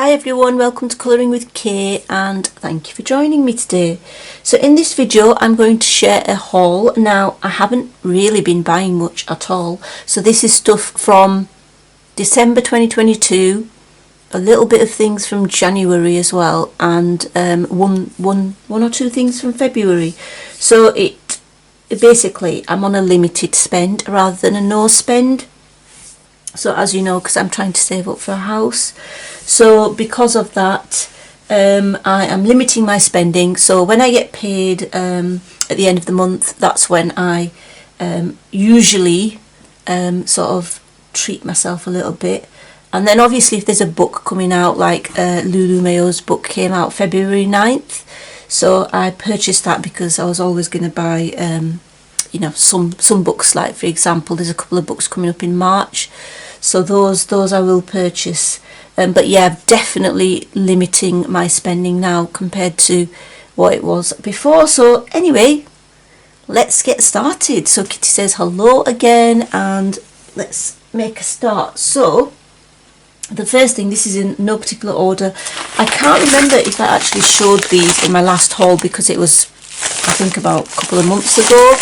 Hi everyone, welcome to Colouring with Kay and thank you for joining me today. So in this video I'm going to share a haul. Now I haven't really been buying much at all, so this is stuff from December 2022, a little bit of things from January as well, and one or two things from February. So it basically I'm on a limited spend rather than a no spend. So as you know, because I'm trying to save up for a house, so because of that I am limiting my spending. So when I get paid at the end of the month, that's when I usually sort of treat myself a little bit. And then obviously if there's a book coming out, like Lulu Mayo's book came out February 9th, so I purchased that because I was always going to buy you know, some books. Like for example, there's a couple of books coming up in March, so those I will purchase. But yeah, I'm definitely limiting my spending now compared to what it was before. So anyway, let's get started. So Kitty says hello again, and let's make a start. So the first thing, this is in no particular order. I can't remember if I actually showed these in my last haul because it was, I think, about a couple of months ago.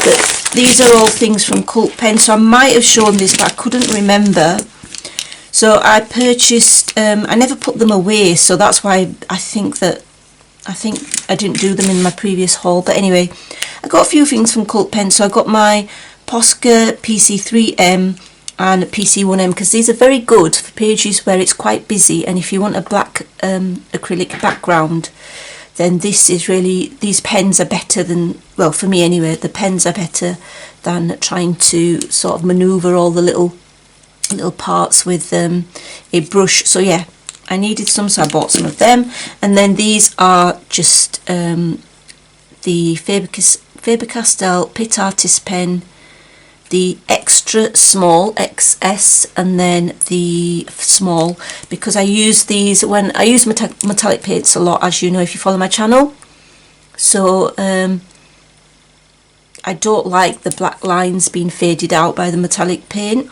But these are all things from Cult Pen, so I might have shown this, but I couldn't remember. So I purchased, I never put them away, so that's why I think I didn't do them in my previous haul. But anyway, I got a few things from Cult Pen. So I got my Posca PC3M and PC1M, because these are very good for pages where it's quite busy, and if you want a black acrylic background, then this is really, these pens are better than, well, for me anyway, the pens are better than trying to sort of manoeuvre all the little parts with a brush. So yeah, I needed some, so I bought some of them. And then these are just the Faber-Castell Pit Artist pen, the extra small XS, and then the small, because I use these when I use metallic paints a lot, as you know if you follow my channel. So I don't like the black lines being faded out by the metallic paint,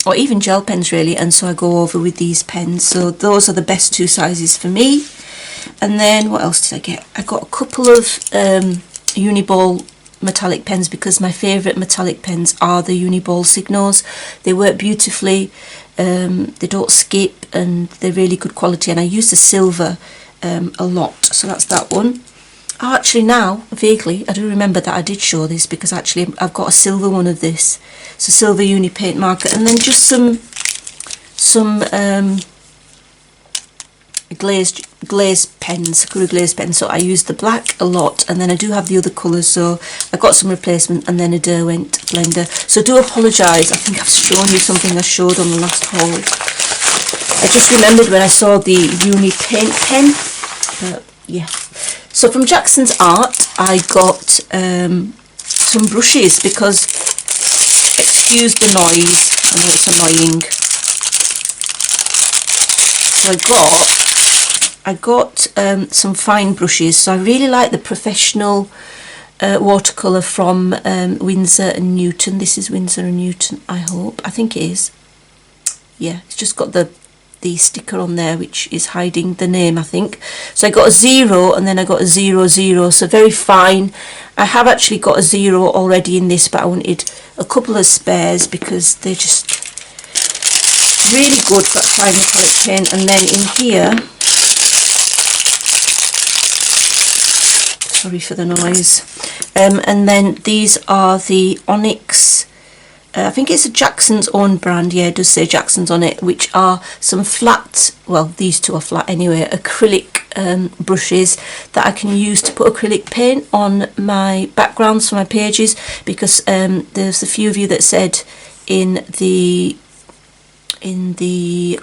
or even gel pens really, and so I go over with these pens. So those are the best two sizes for me. And then what else did I get? I got a couple of Uniball metallic pens, because my favourite metallic pens are the Uniball Signos. They work beautifully, they don't skip, and they're really good quality, and I use the silver a lot. So that's that one. Oh, actually now, vaguely, I do remember that I did show this, because actually I've got a silver one of this. So silver uni paint marker, and then just some glazed pens, Aquarel glazed pens. So I use the black a lot, and then I do have the other colours, so I got some replacement, and then a Derwent blender. So do apologise, I think I've shown you something I showed on the last haul. I just remembered when I saw the uni paint pen, but yeah. So from Jackson's Art I got some brushes, because, excuse the noise, I know it's annoying. So I got some fine brushes. So I really like the Professional watercolour from Winsor & Newton. This is Winsor & Newton, I hope. I think it is. Yeah, it's just got the sticker on there which is hiding the name, I think. So I got a 0, and then I got a 00, so very fine. I have actually got a 0 already in this, but I wanted a couple of spares because they're just really good for fine metallic paint. And then in here, sorry for the noise, and then these are the Onyx, I think it's a Jackson's own brand, yeah, it does say Jackson's on it, which are some flat, well these two are flat anyway, acrylic brushes that I can use to put acrylic paint on my backgrounds for my pages, because there's a few of you that said in the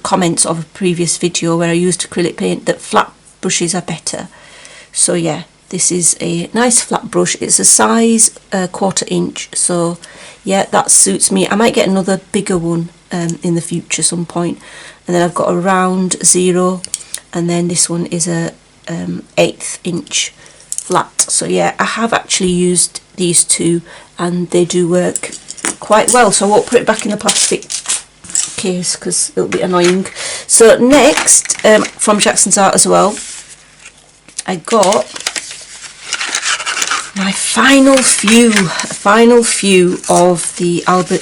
comments of a previous video where I used acrylic paint that flat brushes are better. So yeah, this is a nice flat brush. It's a size 1/4 inch, so yeah, that suits me. I might get another bigger one in the future some point. And then I've got a round 0, and then this one is a 1/8 inch flat. So yeah, I have actually used these two, and they do work quite well. So I won't put it back in the plastic case because it'll be annoying. So next, from Jackson's Art as well, I got my final few of the Albert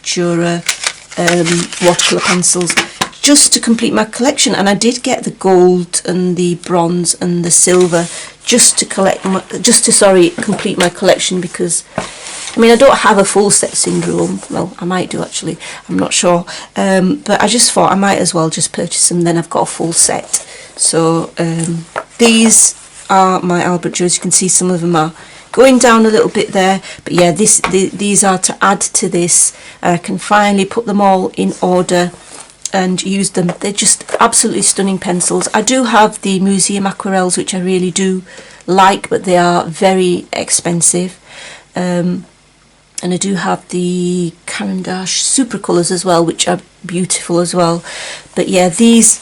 Dürer watercolour pencils, just to complete my collection. And I did get the gold and the bronze and the silver just to complete my collection, because I mean, I don't have a full set syndrome. Well, I might do actually, I'm not sure, but I just thought I might as well just purchase them, then I've got a full set. So these are my Albert Dürer. You can see some of them are going down a little bit there, but yeah, these are to add to this. I can finally put them all in order and use them. They're just absolutely stunning pencils. I do have the museum aquarels, which I really do like, but they are very expensive. And I do have the Caran d'Ache super colours as well, which are beautiful as well. But yeah, these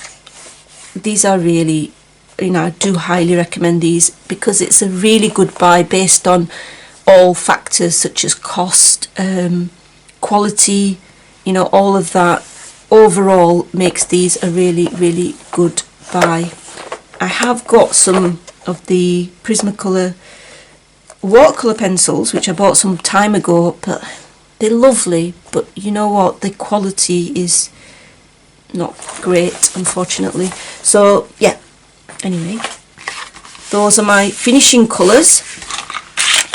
are really, you know, I do highly recommend these, because it's a really good buy based on all factors such as cost, quality, you know, all of that overall makes these a really, really good buy. I have got some of the Prismacolor watercolour pencils, which I bought some time ago, but they're lovely, but you know what, the quality is not great, unfortunately. So yeah, anyway, those are my finishing colours,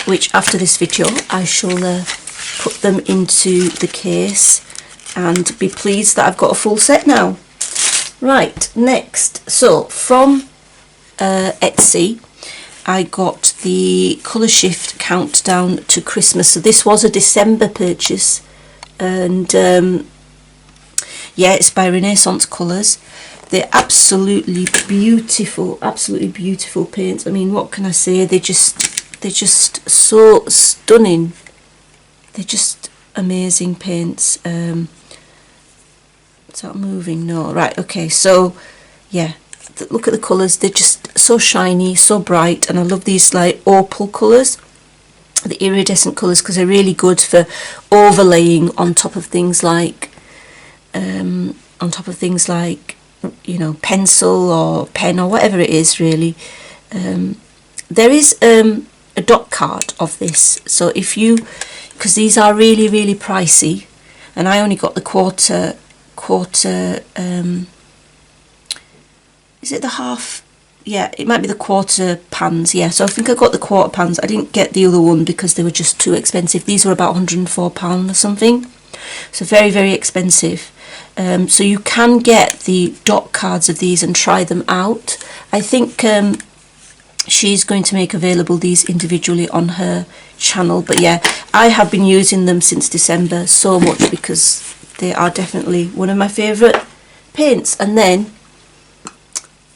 which after this video I shall put them into the case and be pleased that I've got a full set now. Right, next, so from Etsy I got the Colour Shift Countdown to Christmas. So this was a December purchase, and yeah, it's by Renaissance Colours. They're absolutely beautiful paints. I mean, what can I say? They're just so stunning. They're just amazing paints. Is that moving? No. Right, okay, so yeah, look at the colours. They're just so shiny, so bright, and I love these like opal colours, the iridescent colours, because they're really good for overlaying on top of things like you know, pencil or pen or whatever it is, really. There is a dot card of this, so if you, because these are really, really pricey, and I only got the quarter is it the half? Yeah, it might be the quarter pans. Yeah, so I think I got the quarter pans. I didn't get the other one because they were just too expensive. These were about £104 or something, so very, very expensive. So you can get the dot cards of these and try them out. I think she's going to make available these individually on her channel, but yeah, I have been using them since December so much, because they are definitely one of my favourite paints. And then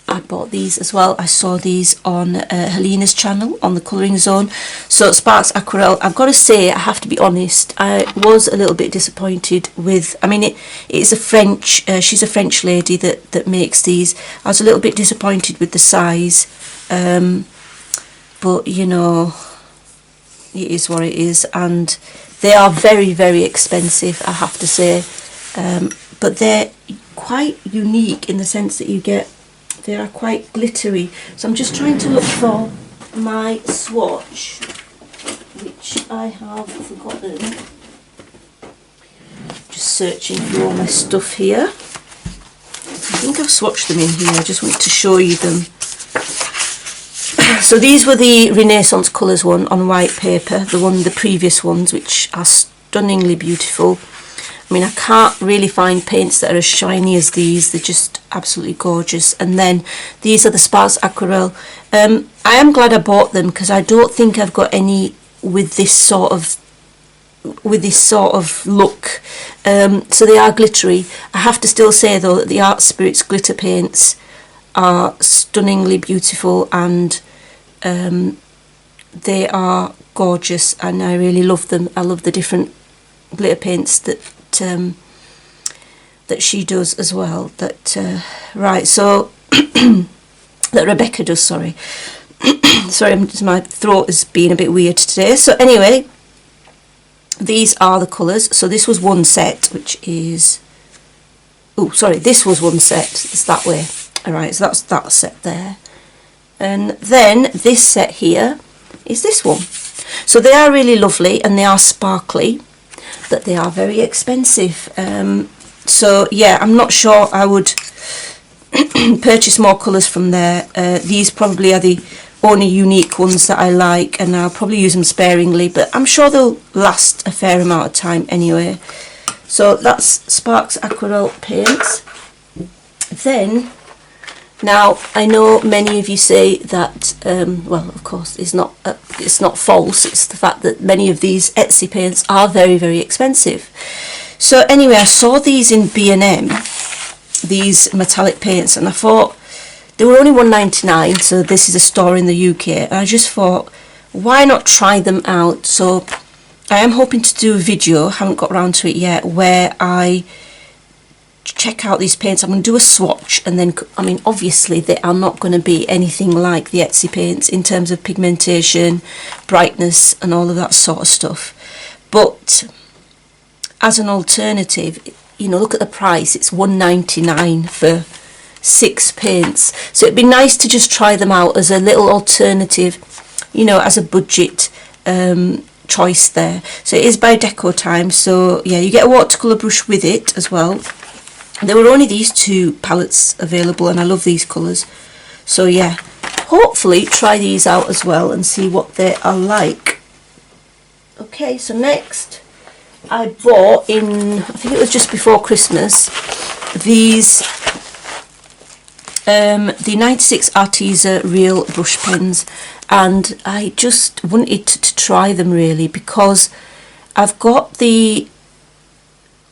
I bought these as well. I saw these on Helena's channel on the Colouring Zone. So Sparks Aquarel, I've got to say, I have to be honest, I was a little bit disappointed with, I mean, it is a French, she's a French lady that makes these. I was a little bit disappointed with the size, but you know, it is what it is, and they are very, very expensive, I have to say, but they're quite unique in the sense that you get, they are quite glittery. So I'm just trying to look for my swatch, which I have forgotten. Just searching for all my stuff here. I think I've swatched them in here. I just wanted to show you them. So these were the Renaissance Colours one on white paper, the previous ones, which are stunningly beautiful. I mean, I can't really find paints that are as shiny as these. They're just absolutely gorgeous. And then these are the Sparks Aquarel. I am glad I bought them, because I don't think I've got any with this sort of look. So they are glittery. I have to still say though that the Art Spirits glitter paints are stunningly beautiful, and they are gorgeous, and I really love them. I love the different glitter paints that she does as well. Right, so that Rebecca does. Sorry, sorry, my throat is being a bit weird today. So anyway, these are the colours. So this was one set, which is oh sorry, this was one set, it's that way. Alright, so that's that set there. And then this set here is this one. So they are really lovely and they are sparkly, but they are very expensive. So yeah, I'm not sure I would purchase more colours from there. These probably are the only unique ones that I like, and I'll probably use them sparingly, but I'm sure they'll last a fair amount of time anyway. So that's Sparks Aquarel paints. Then, now I know many of you say that, well, of course it's not false, it's the fact that many of these Etsy paints are very, very expensive. So anyway, I saw these in B&M, these metallic paints, and I thought they were only £1.99, so this is a store in the UK, and I just thought, why not try them out? So I am hoping to do a video, haven't got around to it yet, where I check out these paints. I'm going to do a swatch, and then, I mean, obviously they are not going to be anything like the Etsy paints in terms of pigmentation, brightness and all of that sort of stuff, but as an alternative, you know, look at the price, it's £1.99 for 6 paints. So it'd be nice to just try them out as a little alternative, you know, as a budget choice there. So it is by Deco Time, so yeah, you get a watercolour brush with it as well. There were only these 2 palettes available, and I love these colours. So yeah, hopefully try these out as well and see what they are like. Okay, so next I bought in, I think it was just before Christmas, these the 96 Arteza real brush pens, and I just wanted to try them really, because I've got the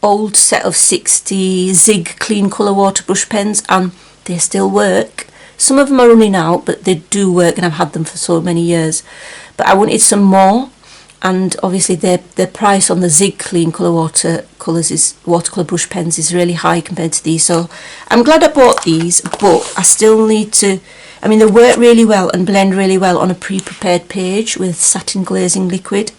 old set of 60 Zig clean colour water brush pens and they still work. Some of them are running out, but they do work, and I've had them for so many years. But I wanted some more, and obviously their price on the Zig clean colour watercolour brush pens is really high compared to these. So I'm glad I bought these, but I still need to, I mean, they work really well and blend really well on a pre-prepared page with satin glazing liquid.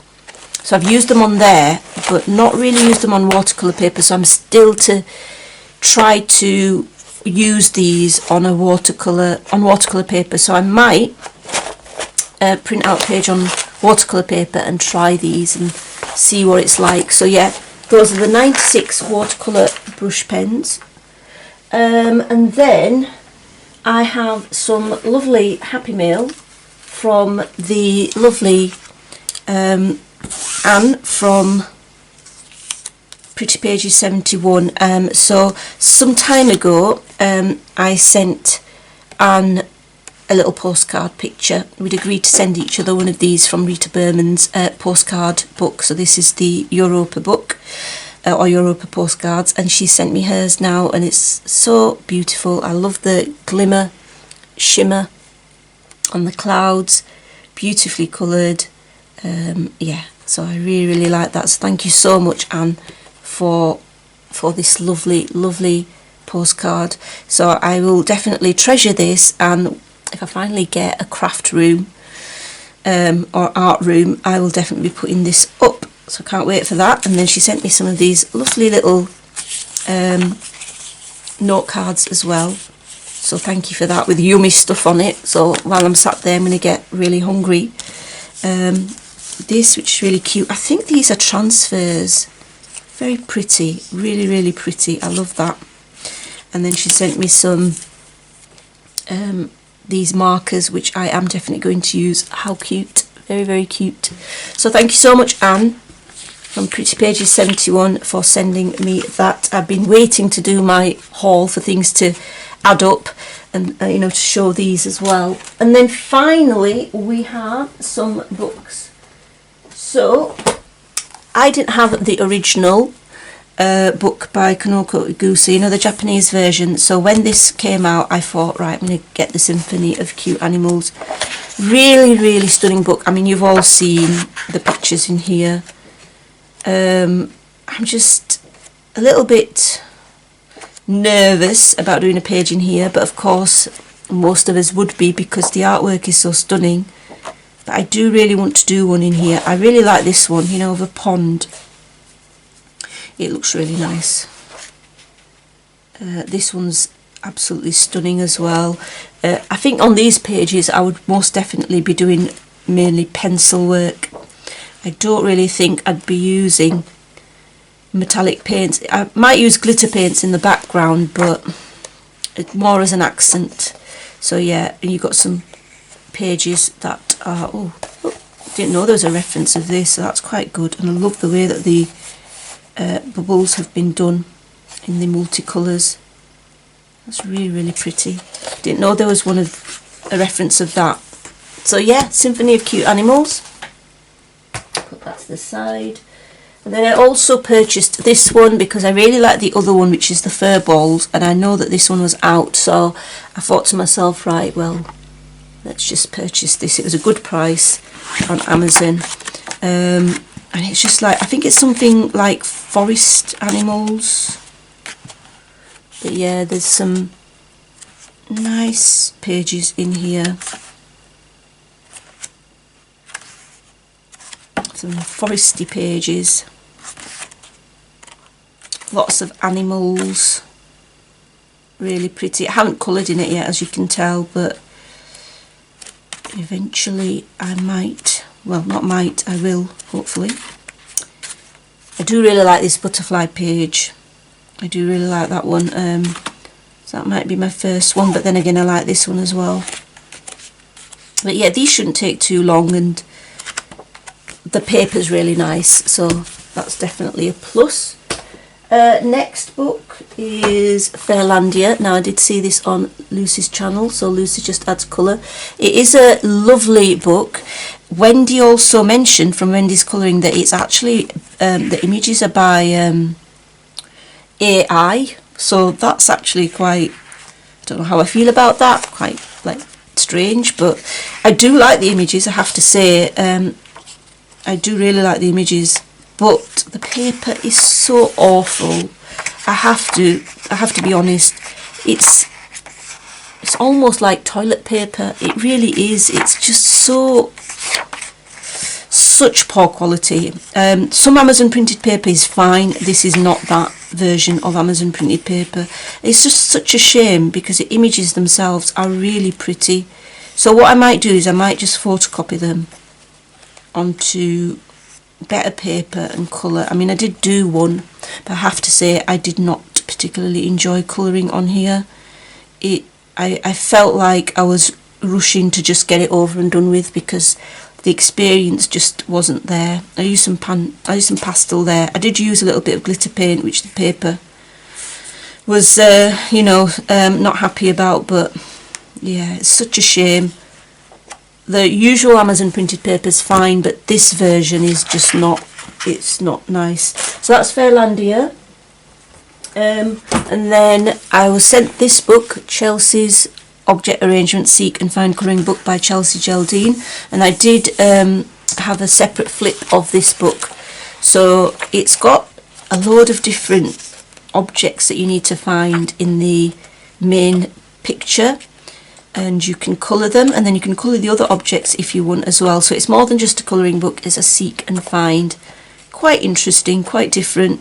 So I've used them on there, but not really used them on watercolour paper, so I'm still to try to use these on watercolour paper. So I might print out a page on watercolour paper and try these and see what it's like. So yeah, those are the 96 watercolour brush pens. And then I have some lovely Happy Mail from the lovely Anne from Pretty Pages 71. So some time ago I sent Anne a little postcard picture. We'd agreed to send each other one of these from Rita Berman's postcard book. So this is the Europa book, or Europa postcards, and she sent me hers now, and it's so beautiful. I love the glimmer, shimmer on the clouds, beautifully coloured. Yeah, so I really like that. So thank you so much, Anne, for this lovely postcard. So I will definitely treasure this, and if I finally get a craft room or art room, I will definitely be putting this up. So I can't wait for that. And then she sent me some of these lovely little note cards as well. So thank you for that, with yummy stuff on it. So while I'm sat there, I'm going to get really hungry. This, which is really cute. I think these are transfers. Very pretty, really pretty. I love that. And then she sent me some these markers, which I am definitely going to use. How cute, very cute. So thank you so much, Anne from Pretty Pages 71, for sending me that. I've been waiting to do my haul for things to add up, and you know, to show these as well. And then finally we have some books. So I didn't have the original book by Kanoko Iguchi, you know, the Japanese version. So when this came out, I thought, right, I'm going to get the Symphony of Cute Animals. Really stunning book. I mean, you've all seen the pictures in here. I'm just a little bit nervous about doing a page in here, but of course most of us would be, because the artwork is so stunning. But I do really want to do one in here. I really like this one, you know, of a pond. It looks really nice. This one's absolutely stunning as well. I think on these pages I would most definitely be doing mainly pencil work. I don't really think I'd be using metallic paints. I might use glitter paints in the background, but it's more as an accent. So yeah, and you've got some pages that are, oh, didn't know there was a reference of this, so that's quite good. And I love the way that the bubbles have been done in the multicolours. That's really, really pretty. Didn't know there was a reference of that. So yeah, Symphony of Cute Animals. Put that to the side. And then I also purchased this one because I really like the other one, which is the Furballs, and I know that this one was out, so I thought to myself, right, well, let's just purchase this. It was a good price on Amazon. And it's just like, I think it's something like forest animals. But yeah, there's some nice pages in here. Some foresty pages. Lots of animals. Really pretty. I haven't coloured in it yet, as you can tell, but eventually I might. Well, not might, I will, hopefully. I do really like this butterfly page. I do really like that one. So that might be my first one, but then again I like this one as well. But yeah, these shouldn't take too long, and the paper's really nice, so that's definitely a plus. Next book is Fairlandia. Now I did see this on Lucy's channel, so Lucy just adds colour. It is a lovely book. Wendy also mentioned from Wendy's Colouring that it's actually, the images are by AI, so that's actually quite, I don't know how I feel about that, quite like strange, but I do like the images, I have to say. I do really like the images, but the paper is so awful. I have to be honest. It's almost like toilet paper. It really is. It's just such poor quality. Some Amazon printed paper is fine. This is not that version of Amazon printed paper. It's just such a shame because the images themselves are really pretty. So what I might do is I might just photocopy them onto better paper and colour. I mean, I did do one, but I have to say I did not particularly enjoy colouring on here. I felt like I was rushing to just get it over and done with because the experience just wasn't there. I used some pastel there. I did use a little bit of glitter paint, which the paper was not happy about, but yeah, it's such a shame. The usual Amazon printed paper is fine, but this version is just not, it's not nice. So that's Fairlandia. And then I was sent this book, Chelsea's Object Arrangement Seek and Find Colouring Book by Chelsea Geldene, and I did have a separate flip of this book. So it's got a load of different objects that you need to find in the main picture, and you can colour them, and then you can colour the other objects if you want as well. So it's more than just a colouring book, it's a seek and find. Quite interesting, quite different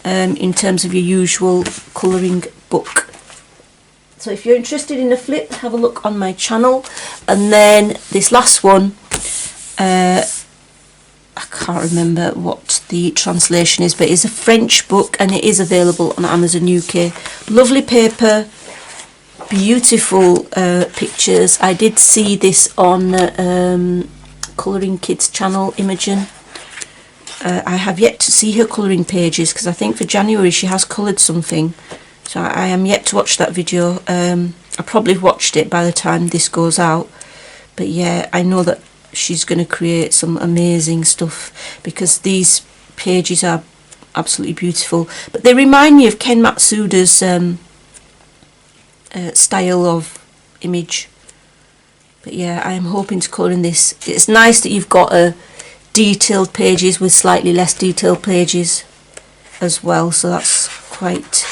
in terms of your usual colouring book. So if you're interested in a flip, have a look on my channel. And then this last one, I can't remember what the translation is, but it's a French book and it is available on Amazon UK. Lovely paper, beautiful pictures. I did see this on Colouring Kids channel, Imogen. I have yet to see her colouring pages because I think for January she has coloured something. So I am yet to watch that video. I probably watched it by the time this goes out. But yeah, I know that she's going to create some amazing stuff because these pages are absolutely beautiful. But they remind me of Ken Matsuda's style of image. But yeah, I am hoping to colour in this. It's nice that you've got detailed pages with slightly less detailed pages as well, so that's quite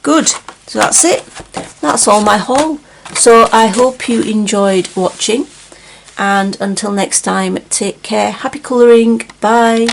good. So that's it, that's all my haul. So I hope you enjoyed watching, and until next time, take care, happy colouring, bye.